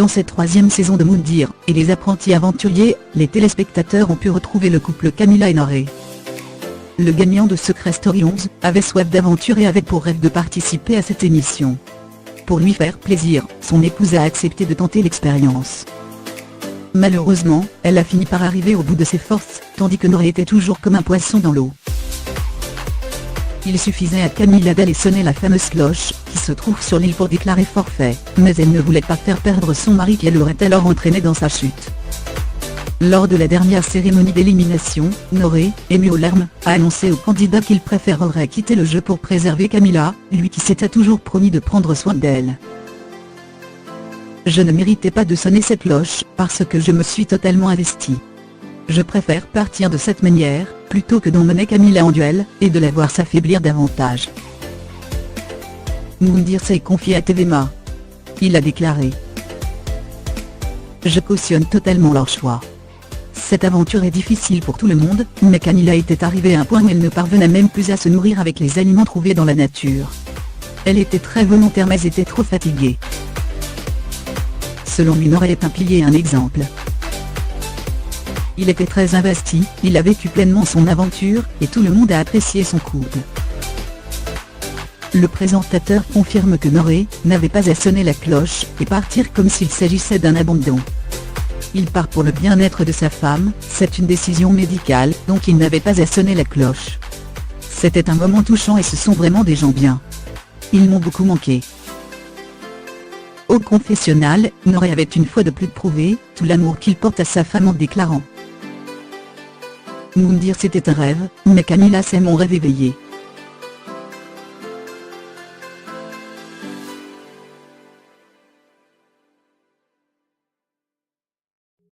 Dans cette troisième saison de Moundir et les apprentis aventuriers, les téléspectateurs ont pu retrouver le couple Camila et Noré. Le gagnant de Secret Story 11 avait soif d'aventure et avait pour rêve de participer à cette émission. Pour lui faire plaisir, son épouse a accepté de tenter l'expérience. Malheureusement, elle a fini par arriver au bout de ses forces, tandis que Noré était toujours comme un poisson dans l'eau. Il suffisait à Camila d'aller sonner la fameuse cloche, qui se trouve sur l'île pour déclarer forfait, mais elle ne voulait pas faire perdre son mari qu'elle aurait alors entraîné dans sa chute. Lors de la dernière cérémonie d'élimination, Noré, ému aux larmes, a annoncé au candidat qu'il préférerait quitter le jeu pour préserver Camila, lui qui s'était toujours promis de prendre soin d'elle. Je ne méritais pas de sonner cette cloche, parce que je me suis totalement investi. Je préfère partir de cette manière, plutôt que d'emmener Camila en duel, et de la voir s'affaiblir davantage. Moundir s'est confié à TVMA. Il a déclaré: je cautionne totalement leur choix. Cette aventure est difficile pour tout le monde, mais Camila était arrivée à un point où elle ne parvenait même plus à se nourrir avec les aliments trouvés dans la nature. Elle était très volontaire mais était trop fatiguée. Selon lui, Noré est un pilier et un exemple. Il était très investi, il a vécu pleinement son aventure, et tout le monde a apprécié son couple. Le présentateur confirme que Noré n'avait pas à sonner la cloche et partir comme s'il s'agissait d'un abandon. Il part pour le bien-être de sa femme, c'est une décision médicale, donc il n'avait pas à sonner la cloche. C'était un moment touchant et ce sont vraiment des gens bien. Ils m'ont beaucoup manqué. Au confessionnal, Noré avait une fois de plus prouvé tout l'amour qu'il porte à sa femme en déclarant: Moundir c'était un rêve, mais Camila c'est mon rêve éveillé.